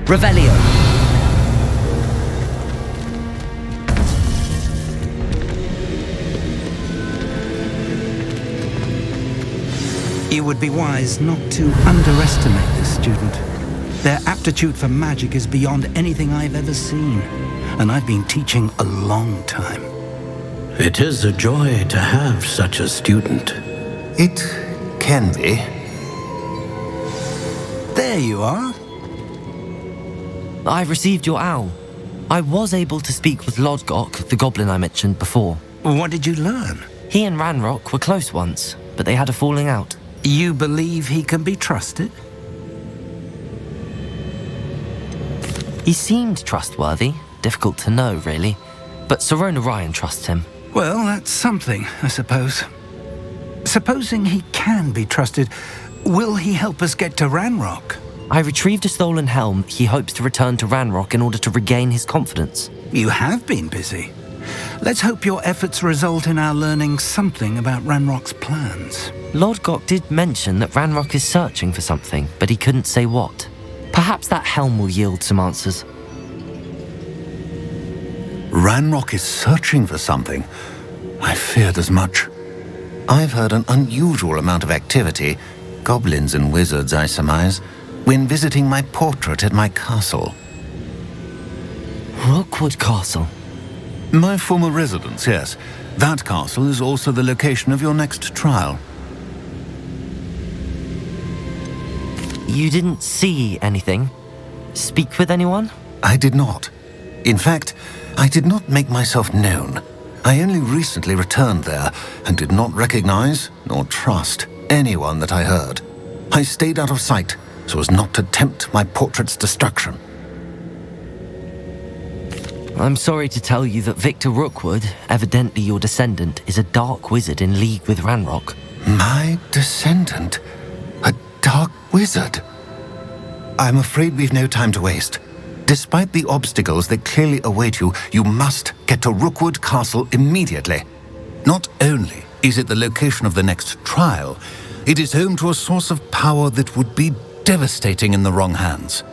Revelio. You would be wise not to underestimate this student. Their aptitude for magic is beyond anything I've ever seen, and I've been teaching a long time. It is a joy to have such a student. It can be. There you are. I received your owl. I was able to speak with Lodgok, the goblin I mentioned before. What did you learn? He and Ranrock were close once, but they had a falling out. You believe he can be trusted? He seemed trustworthy. Difficult to know, really. But Sirona Ryan trusts him. Well, that's something, I suppose. Supposing he can be trusted, will he help us get to Ranrock? I retrieved a stolen helm. He hopes to return to Ranrock in order to regain his confidence. You have been busy. Let's hope your efforts result in our learning something about Ranrock's plans. Lodgok did mention that Ranrock is searching for something, but he couldn't say what. Perhaps that helm will yield some answers. Ranrock is searching for something. I feared as much. I've heard an unusual amount of activity, goblins and wizards, I surmise, when visiting my portrait at my castle. Rookwood Castle? My former residence, yes. That castle is also the location of your next trial. You didn't see anything? Speak with anyone? I did not. In fact, I did not make myself known. I only recently returned there and did not recognize nor trust anyone that I heard. I stayed out of sight so as not to tempt my portrait's destruction. I'm sorry to tell you that Victor Rookwood, evidently your descendant, is a dark wizard in league with Ranrock. My descendant? A dark wizard? I'm afraid we've no time to waste. Despite the obstacles that clearly await you, you must get to Rookwood Castle immediately. Not only is it the location of the next trial, it is home to a source of power that would be devastating in the wrong hands.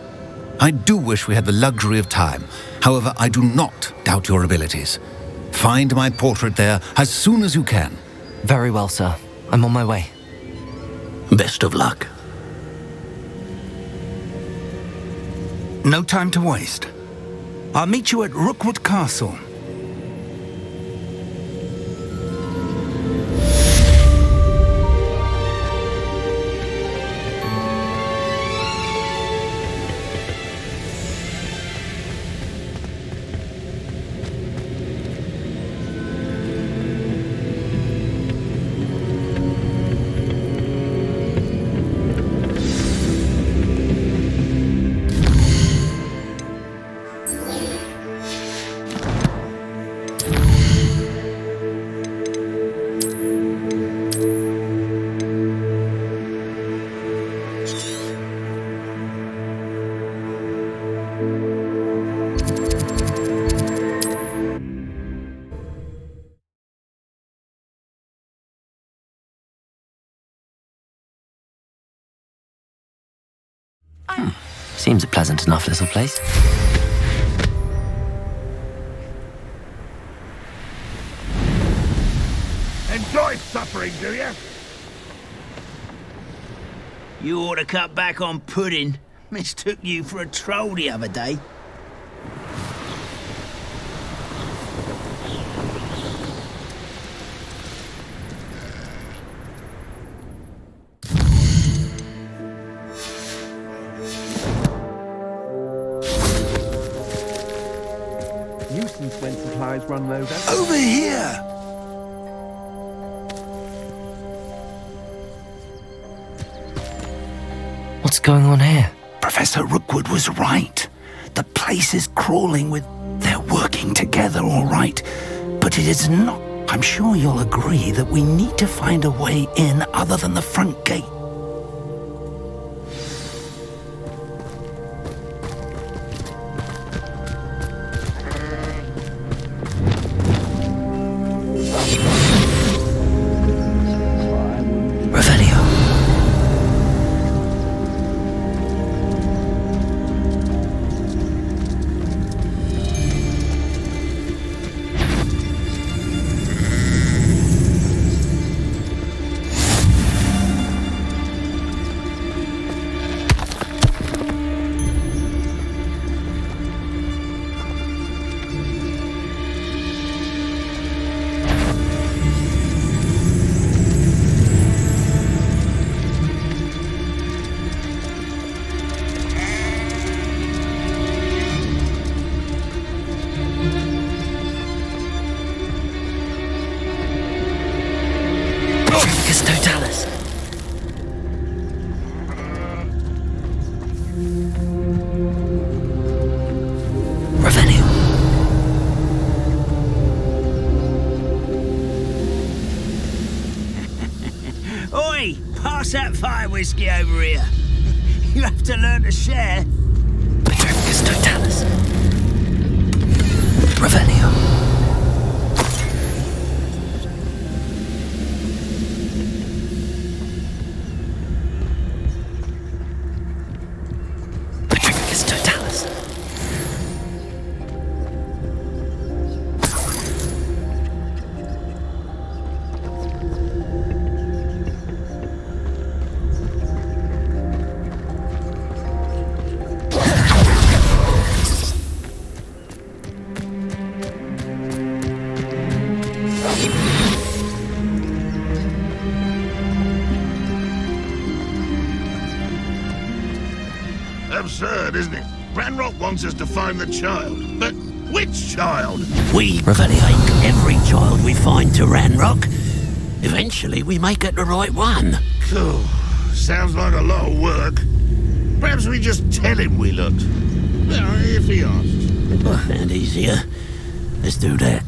I do wish we had the luxury of time. However, I do not doubt your abilities. Find my portrait there as soon as you can. Very well, sir. I'm on my way. Best of luck. No time to waste. I'll meet you at Rookwood Castle. Seems a pleasant enough little place. Enjoy suffering, do you? You ought to cut back on pudding. Mistook you for a troll the other day. Nuisance when supplies run low, don't they? Over here! What's going on here? Professor Rookwood was right. The place is crawling with... They're working together, all right. But it is not... I'm sure you'll agree that we need to find a way in other than the front gate. Revelio. that fire whiskey over here. You have to learn to share. Petricus Totalis. Revelio. Petricus Totalis. Absurd, isn't it? Ranrock wants us to find the child. But which child? We take every child we find to Ranrock. Eventually, we may get the right one. Cool. Sounds like a lot of work. Perhaps we just tell him we looked. Well, if he asks. And easier. Let's do that.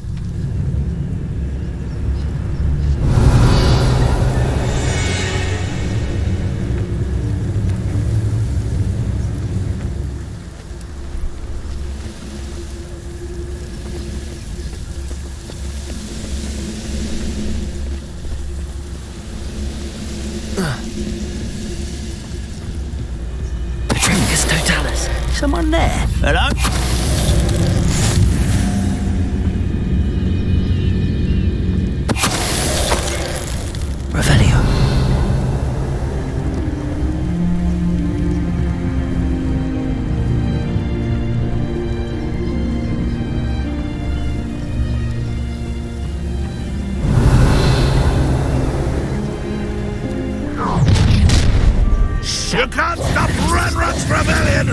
Petricus Totalis. Someone there? Hello? Revelio. You can't stop Ranrock's rebellion!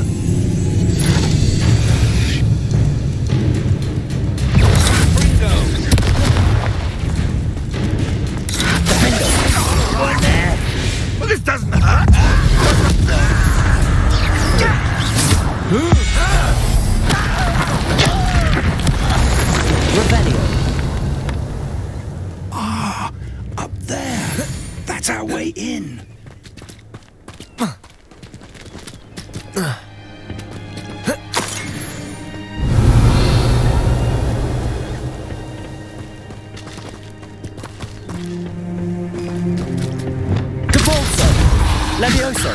Well, this doesn't hurt. Revelio. Up there. That's our way in. Levioso.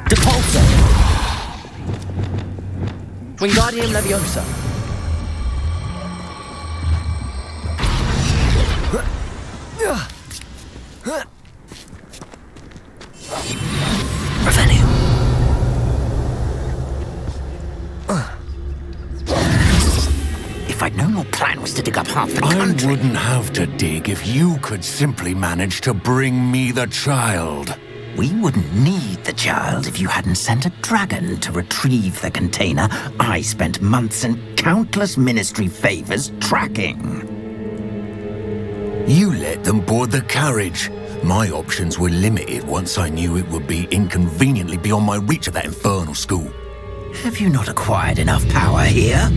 Depulso. Wingardium Leviosa. Revelio. If I'd known your plan was to dig up half the I country... wouldn't have to dig if you could simply manage to bring me the child. We wouldn't need the child if you hadn't sent a dragon to retrieve the container I spent months and countless ministry favors tracking. You let them board the carriage. My options were limited once I knew it would be inconveniently beyond my reach at that infernal school. Have you not acquired enough power here?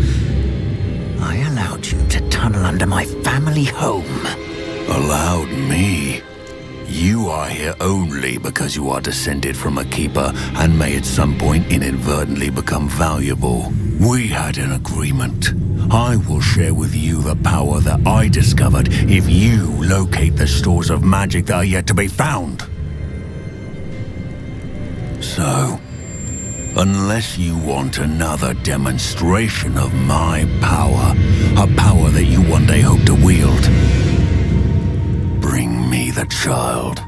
I allowed you to tunnel under my family home. Allowed me? You are here only because you are descended from a keeper and may at some point inadvertently become valuable. We had an agreement. I will share with you the power that I discovered if you locate the stores of magic that are yet to be found. So, unless you want another demonstration of my power, a power that you one day hope to wield, bring me the child.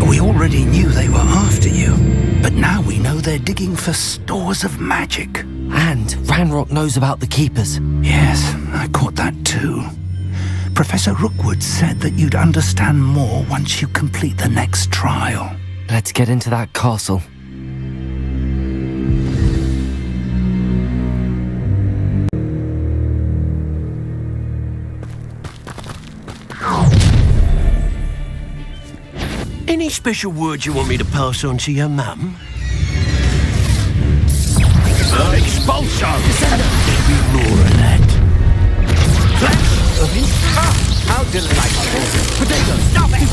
We already knew they were after you, but now we know they're digging for stores of magic. And Ranrock knows about the Keepers. Yes, I caught that too. Professor Rookwood said that you'd understand more once you complete the next trial. Let's get into that castle. special words you want me to pass on to your mum? Expulso! There'll be more of that. Flash of it. Ah, how delightful. Potato, stop it!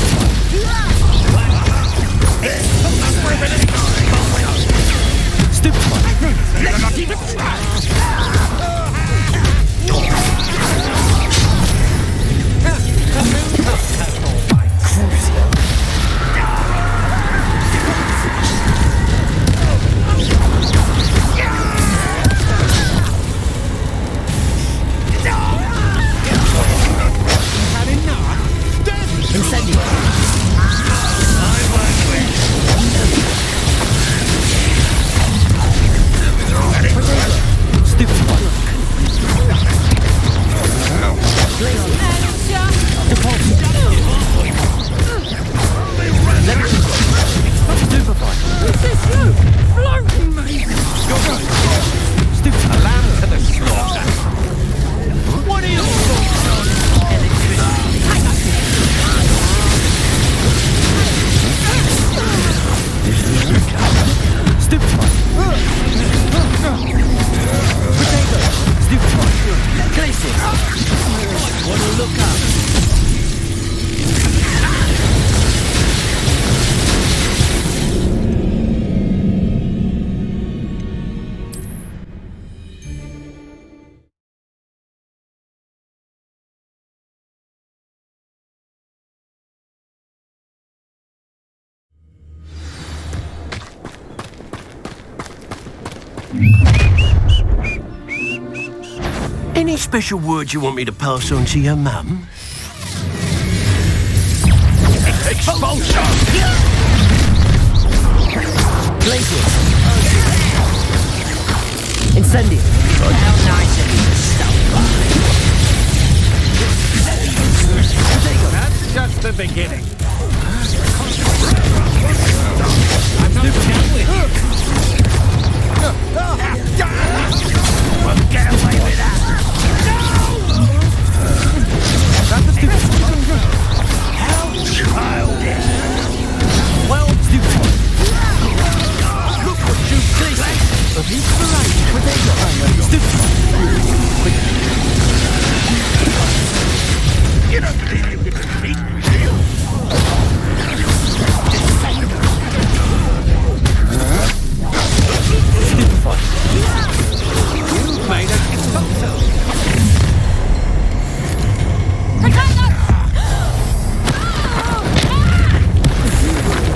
Any special words you want me to pass on to your mum? Expulso! Glacier. Incendio. How nice of you to stop by. That's just the beginning. Get away with that! How childish! Well, stupid. Look what you've placed of inspiration. You don't believe you can defeat me, do you? You've made a expulso.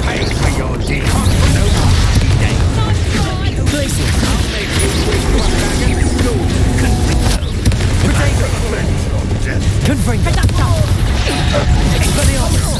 Pay for your deeds. No party day. Glacier. I'll make you wish this dragon gold. Potato. Confringo. Expelliarmus.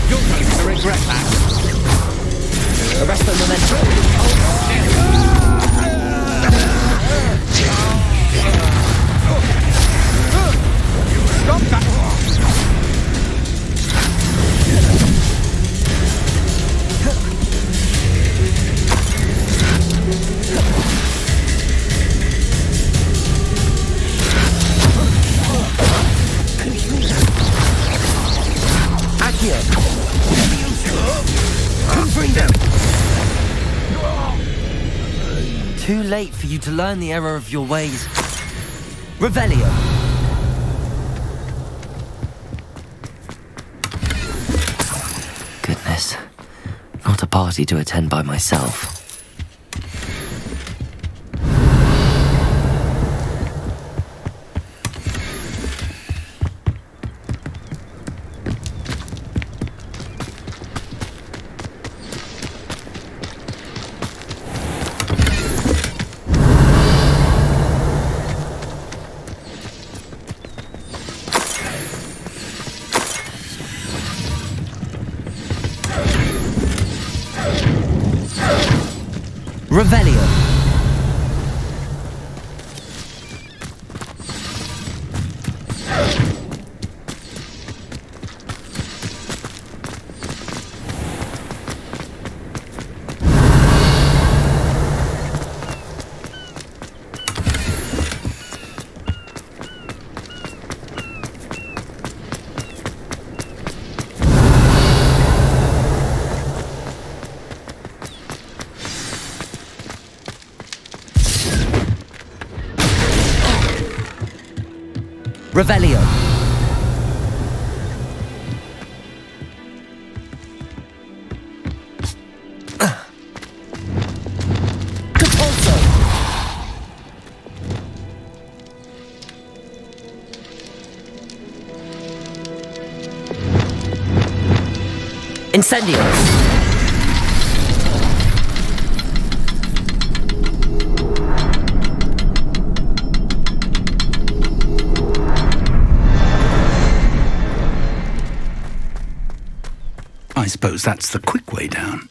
You're going to regret that. Arresto Memento. Stop that! Accio. Confringo. Too late for you to learn the error of your ways. Revelio. Goodness. Not a party to attend by myself. Revelio. Revelio. Compulso. Incendios. I suppose that's the quick way down.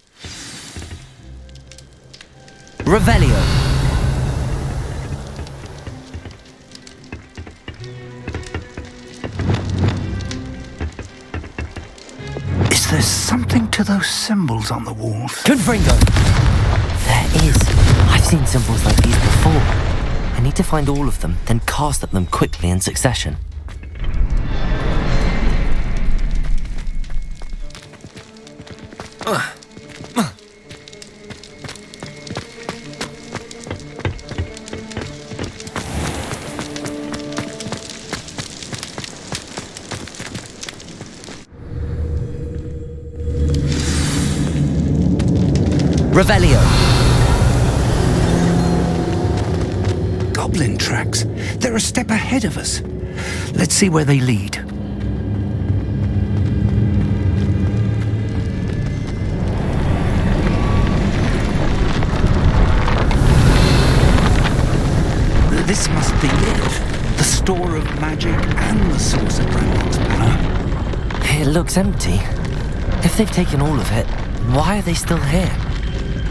Revelio. Is there something to those symbols on the walls? Confringo. There is. I've seen symbols like these before. I need to find all of them, then cast at them quickly in succession. Revelio. Goblin tracks. They're a step ahead of us. Let's see where they lead. This must be it. The store of magic and the source of Ranrock's power. It looks empty. If they've taken all of it, why are they still here?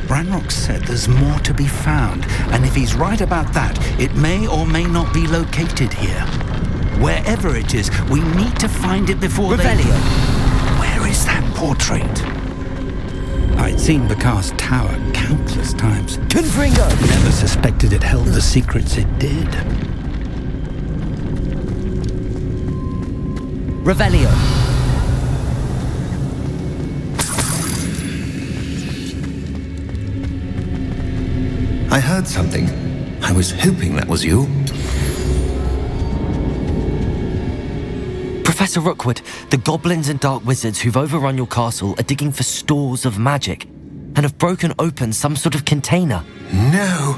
Ranrock said there's more to be found, and if he's right about that, it may or may not be located here. Wherever it is, we need to find it before Revelio. Where is that portrait? I'd seen Bakar's tower countless times. Confringo. Never suspected it held the secrets it did. Revelio. I heard something. I was hoping that was you. Professor Rookwood, the goblins and dark wizards who've overrun your castle are digging for stores of magic and have broken open some sort of container. No!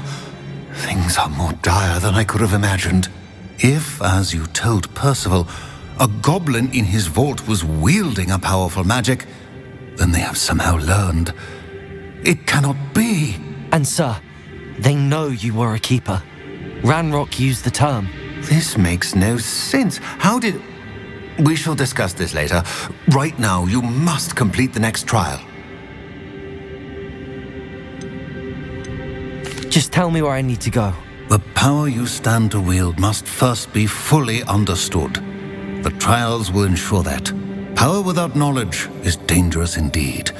Things are more dire than I could have imagined. If, as you told Percival, a goblin in his vault was wielding a powerful magic, then they have somehow learned. It cannot be! And sir, they know you were a keeper. Ranrock used the term. This makes no sense. How did... We shall discuss this later. Right now, you must complete the next trial. Just tell me where I need to go. The power you stand to wield must first be fully understood. The trials will ensure that. Power without knowledge is dangerous indeed.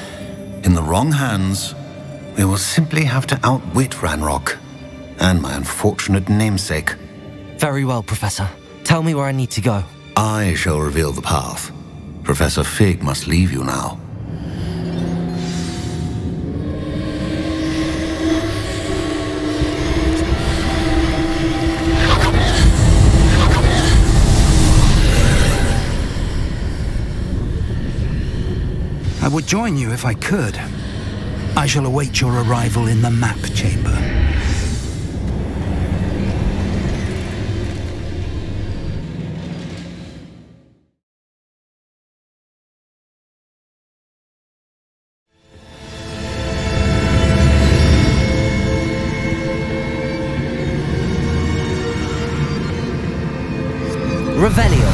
In the wrong hands, we will simply have to outwit Ranrock and my unfortunate namesake. Very well, Professor. Tell me where I need to go. I shall reveal the path. Professor Fig must leave you now. I would join you if I could. I shall await your arrival in the map chamber. Revelio.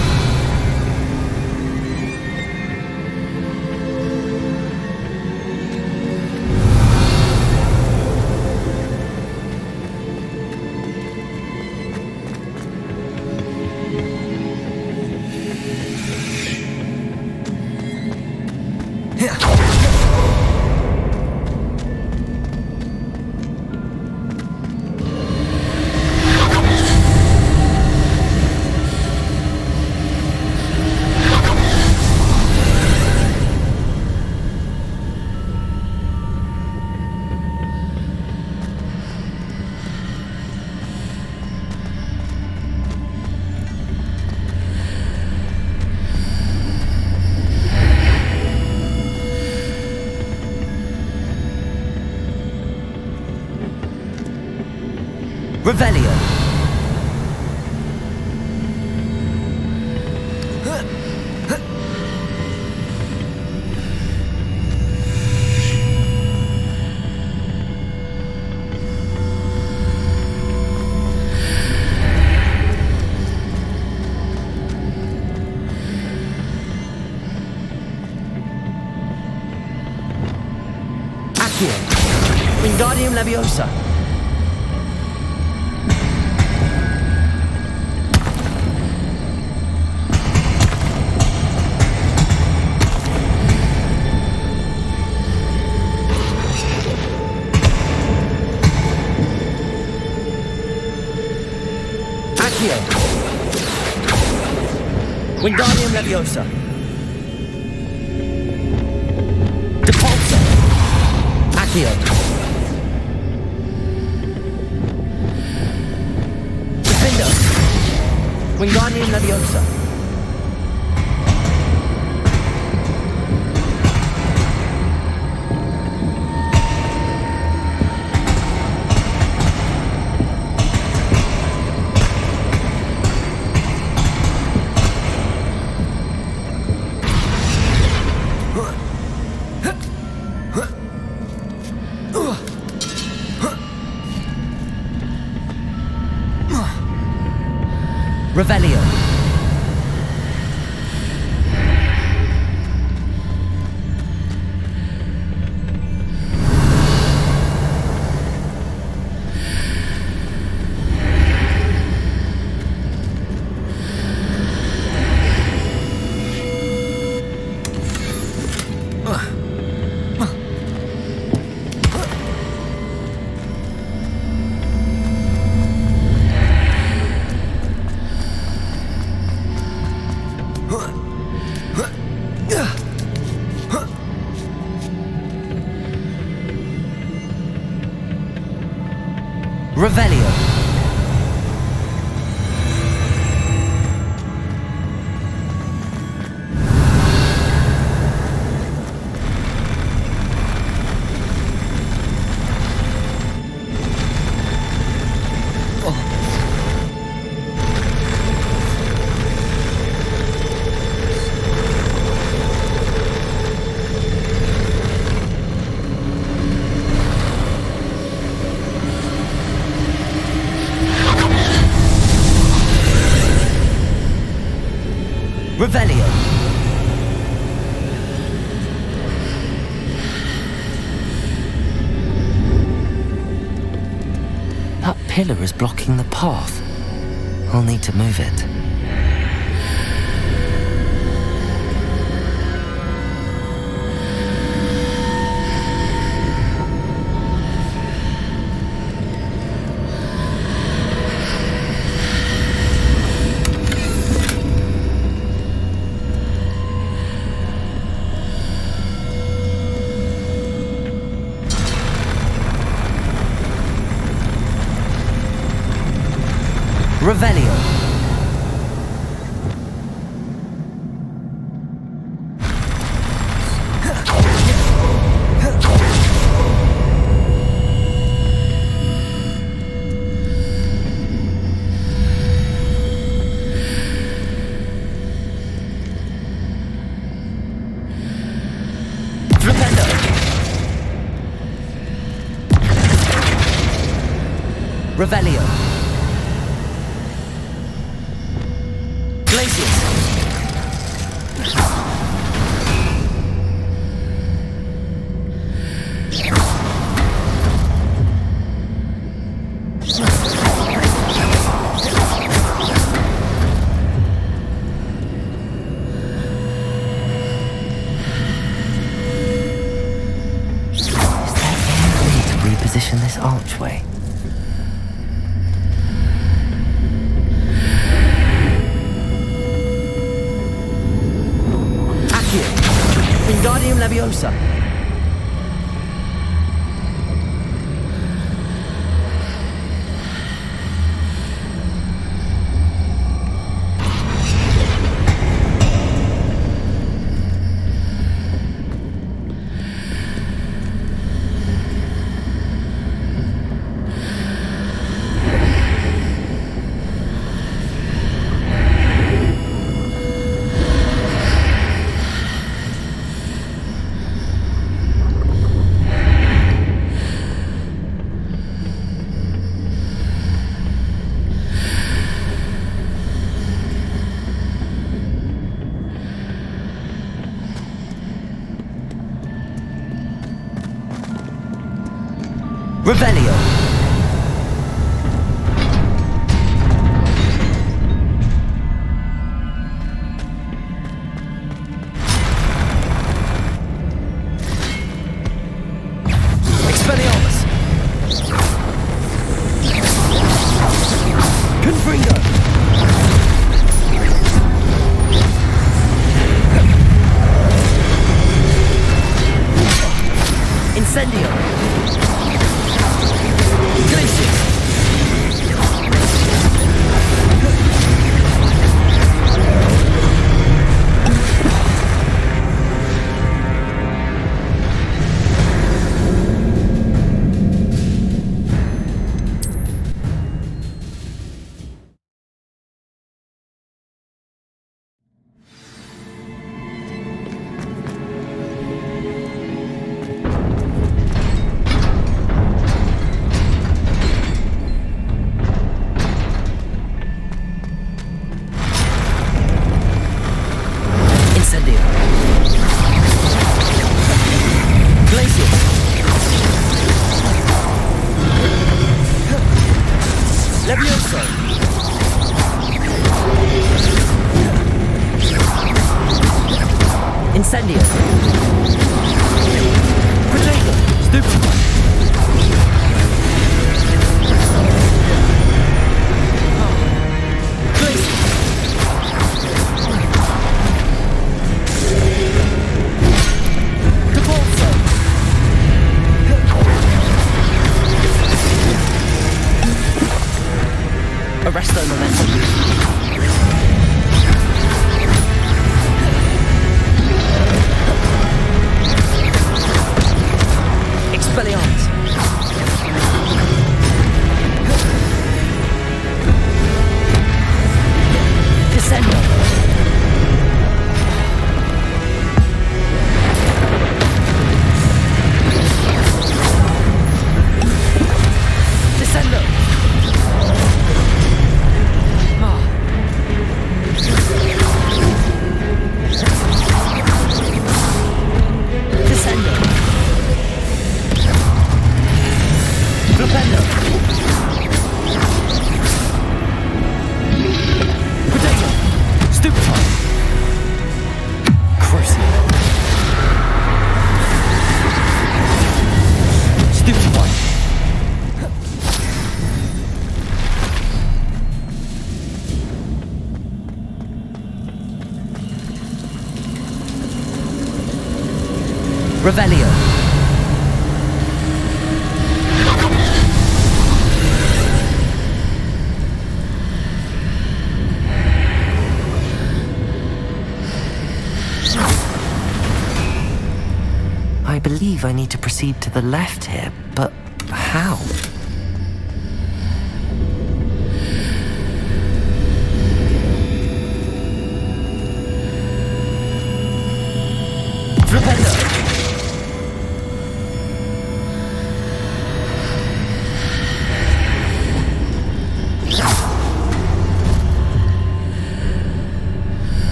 Revelio. Wingardium Leviosa. Accio. Wingardium Leviosa. Depulso. Accio. Wingardium Leviosa. Revelio. Revelio. Revelio. That pillar is blocking the path. I'll need to move it. Revelio. Revelio. Glacius. Is there any way to reposition this archway? Wingardium Leviosa. Revelio. Expelliarmus. Confringo. Incendio. Glacius. Incendio. Glacius. Levioso. Incendio. Protego. Stupefy. Glacius. Capulso. Arresto momentum. Expelliarmus. Descendo. Descendo. Descendo. Flipendo. Protego. Stupefy. Crucio. Stupefy. Revelio. I believe I need to proceed to the left here, but how? Flipendo.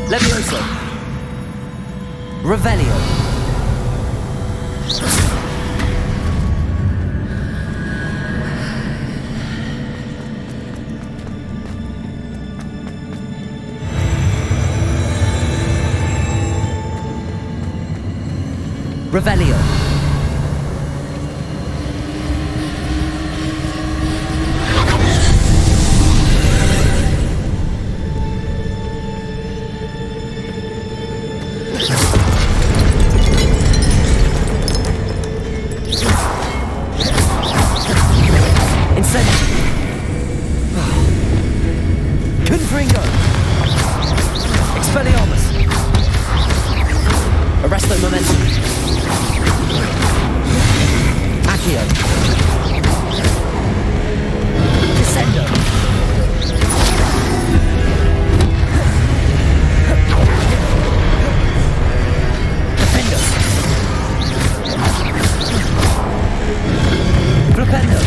Levioso. Revelio. Revelio. Incendio. Confringo. Expelliarmus. Arresto momentum. Accio. Descendo. Defendo. Flipendo.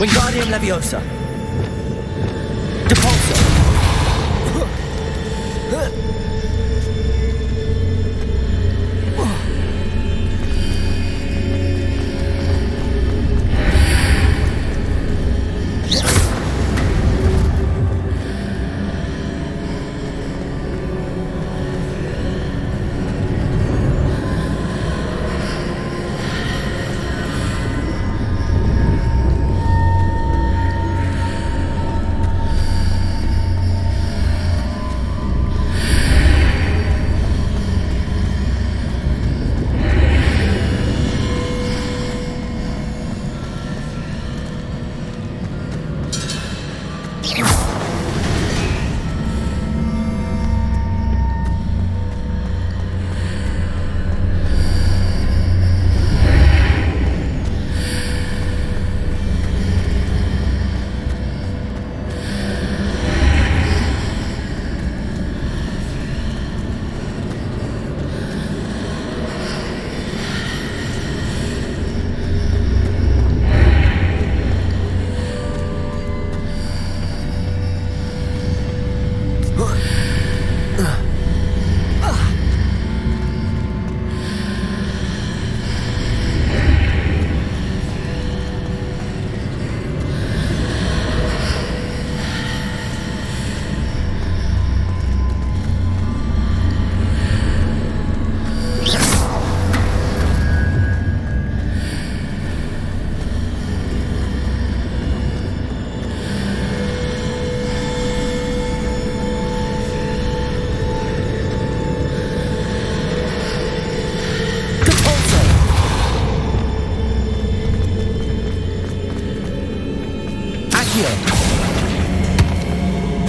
Wingardium Leviosa. Depulso.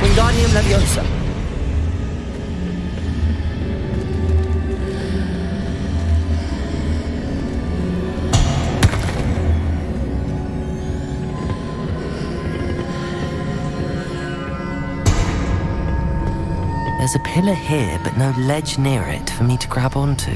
Wingardium Leviosa. There's a pillar here, but no ledge near it for me to grab onto.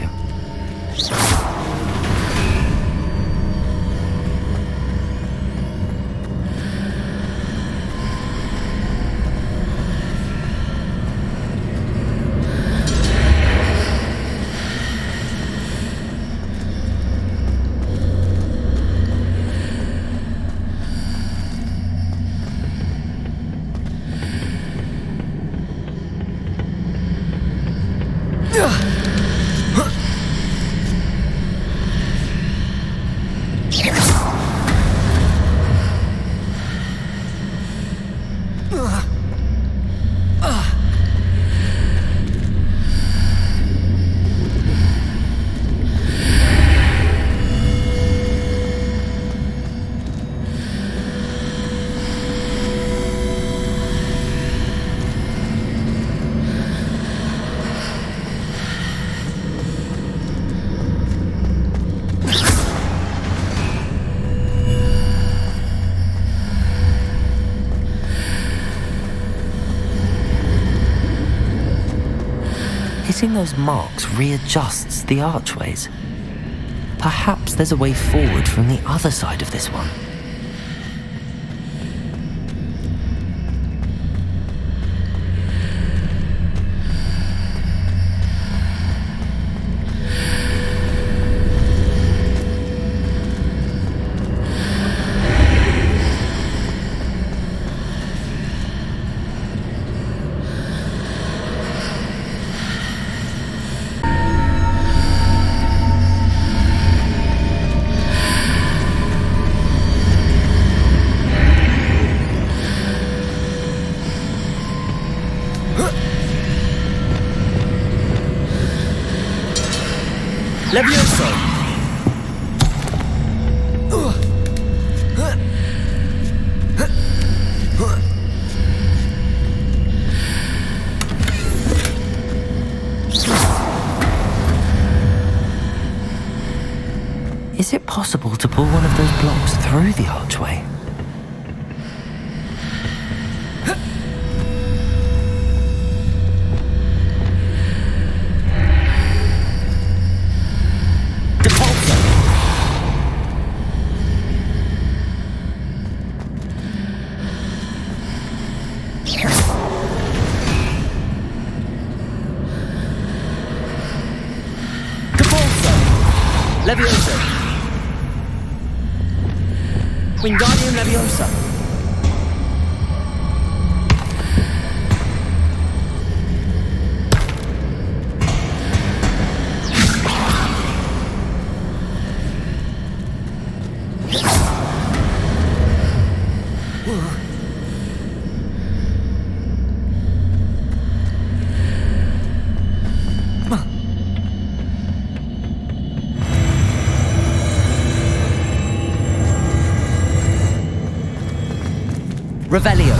Hitting those marks readjusts the archways. Perhaps there's a way forward from the other side of this one. Levioso! Is it possible to pull one of those blocks through the archway? Leviosa. Wingardium Leviosa. Revelio.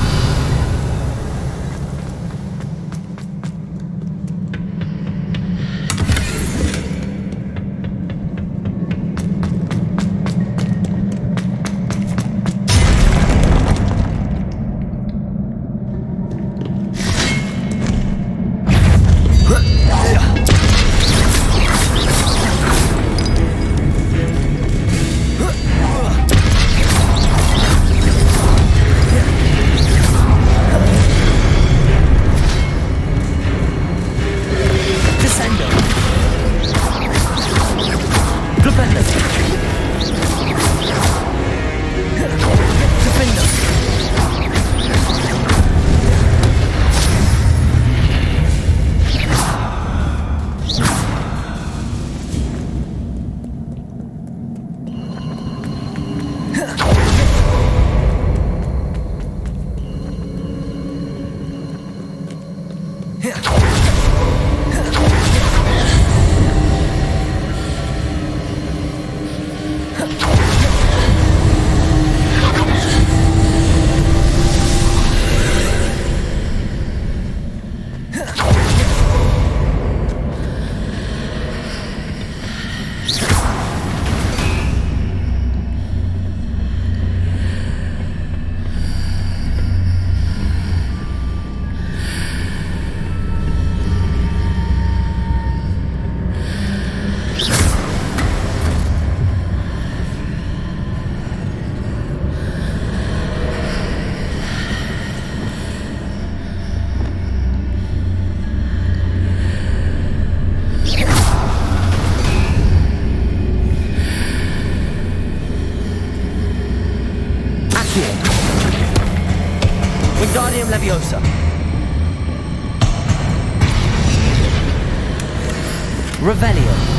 Wingardium Leviosa. Revelio.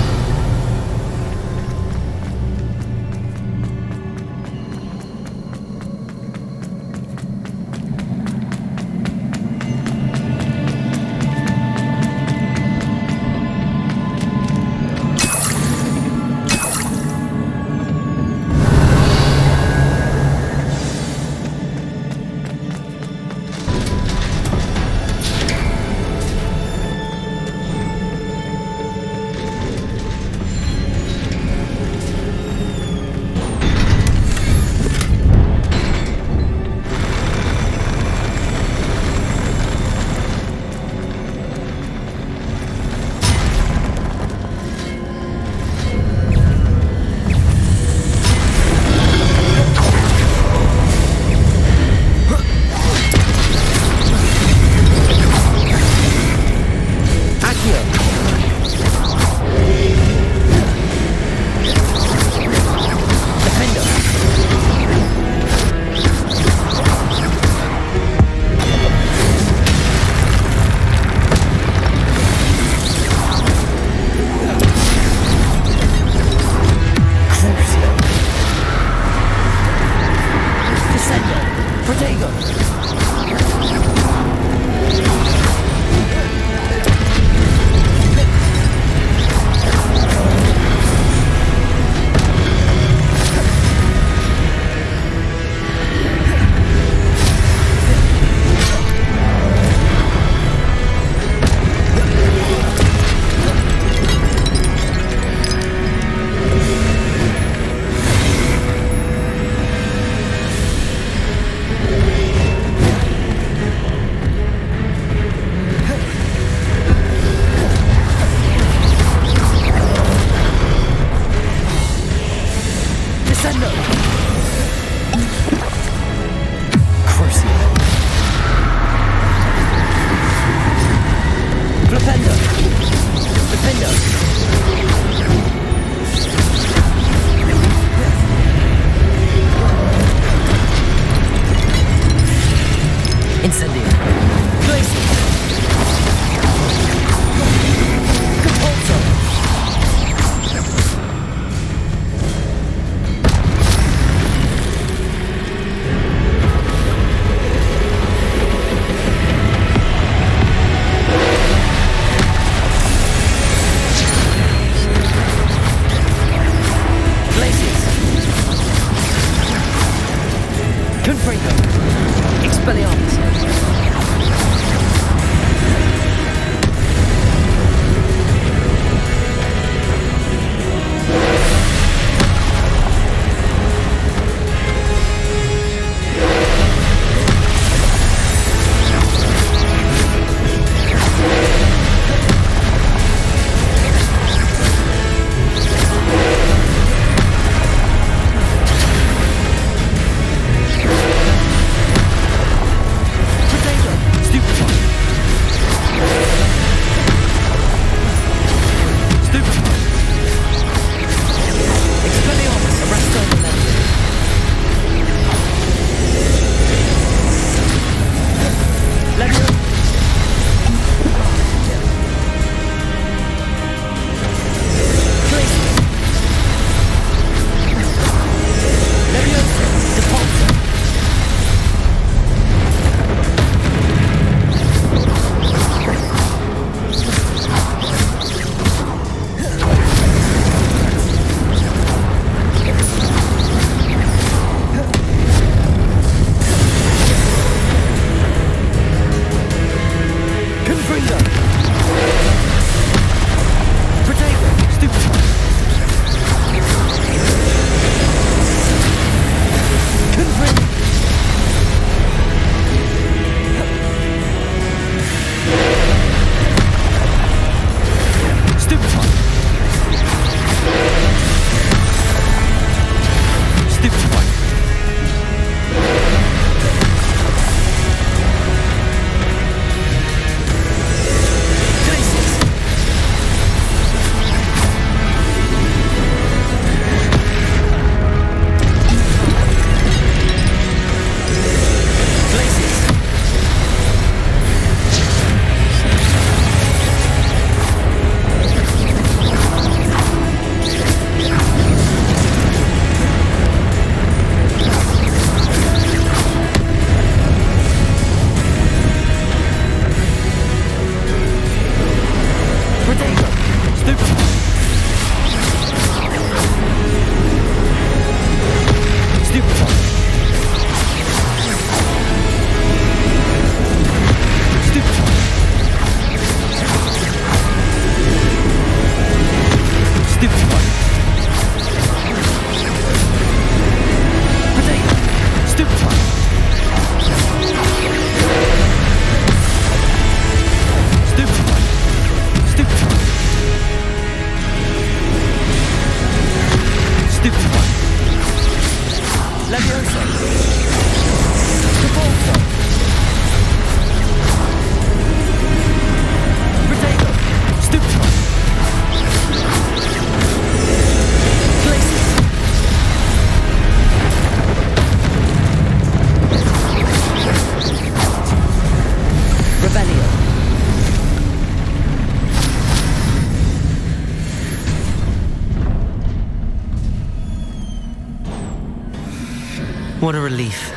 What a relief.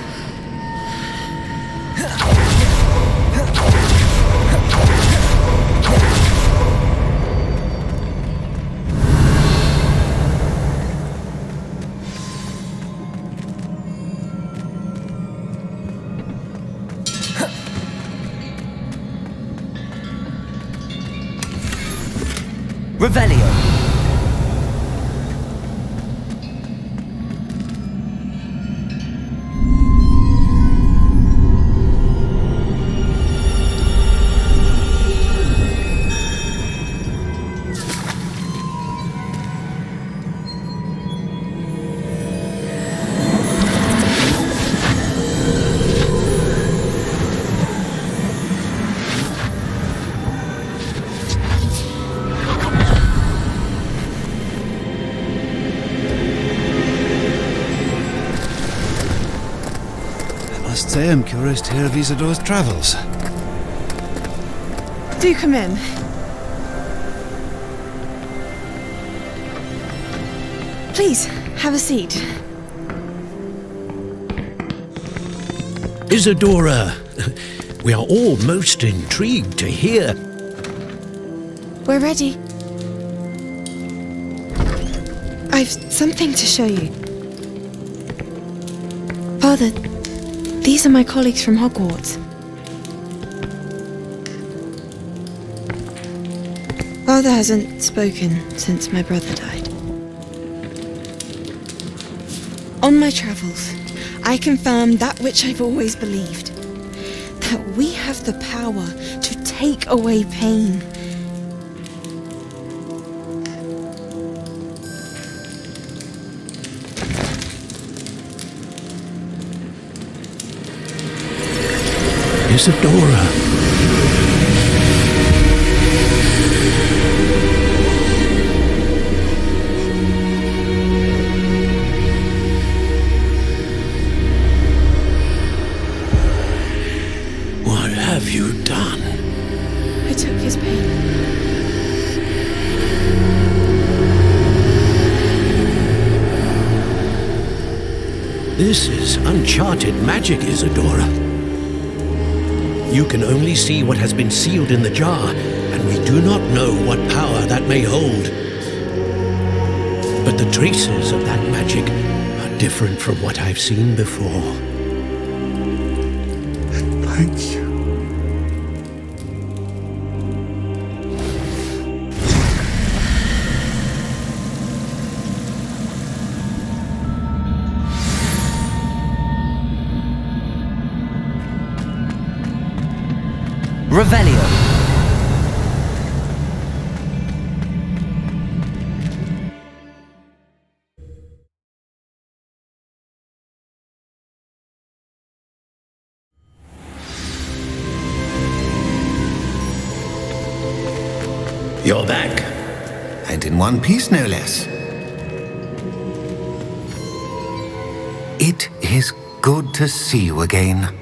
Revelio. I am curious to hear of Isidore's travels. Do come in. Please, have a seat. Isadora, we are all most intrigued to hear. We're ready. I've something to show you. Father, These are my colleagues from Hogwarts. Father hasn't spoken since my brother died. On my travels, I confirmed that which I've always believed. That we have the power to take away pain. Isadora. What have you done? I took his pain. This is uncharted magic, Isadora. You can only see what has been sealed in the jar, and we do not know what power that may hold. But the traces of that magic are different from what I've seen before. Thank you. Revelio. You're back. And in one piece, no less. It is good to see you again.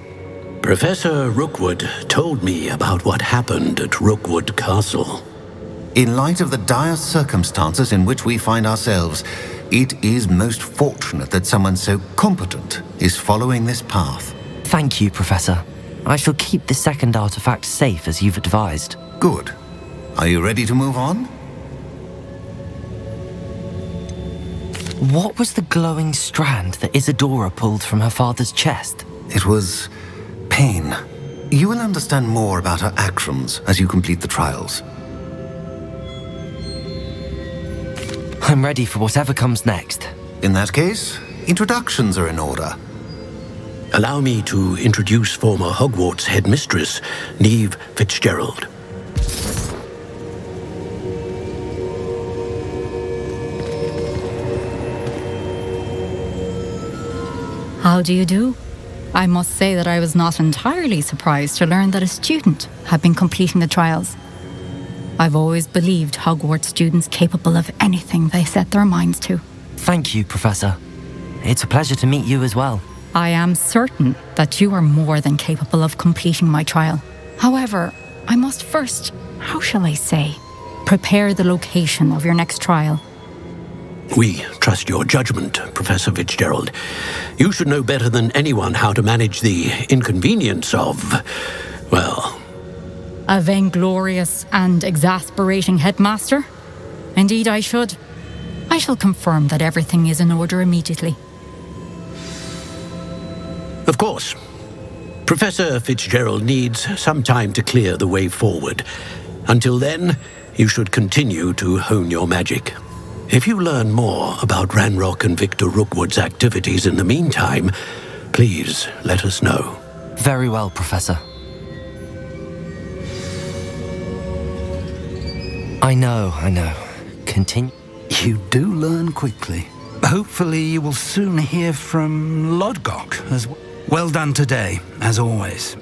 Professor Rookwood told me about what happened at Rookwood Castle. In light of the dire circumstances in which we find ourselves, it is most fortunate that someone so competent is following this path. Thank you, Professor. I shall keep the second artifact safe as you've advised. Good. Are you ready to move on? What was the glowing strand that Isadora pulled from her father's chest? It was pain. You will understand more about her actions as you complete the trials. I'm ready for whatever comes next. In that case, introductions are in order. Allow me to introduce former Hogwarts headmistress, Neve Fitzgerald. How do you do? I must say that I was not entirely surprised to learn that a student had been completing the trials. I've always believed Hogwarts students capable of anything they set their minds to. Thank you, Professor. It's a pleasure to meet you as well. I am certain that you are more than capable of completing my trial. However, I must first, how shall I say, prepare the location of your next trial. We trust your judgment, Professor Fitzgerald. You should know better than anyone how to manage the inconvenience of, well... A vainglorious and exasperating headmaster? Indeed I should. I shall confirm that everything is in order immediately. Of course. Professor Fitzgerald needs some time to clear the way forward. Until then, you should continue to hone your magic. If you learn more about Ranrock and Victor Rookwood's activities in the meantime, please let us know. Very well, Professor. I know. Continue. You do learn quickly. Hopefully you will soon hear from Lodgok as well. Well done today, as always.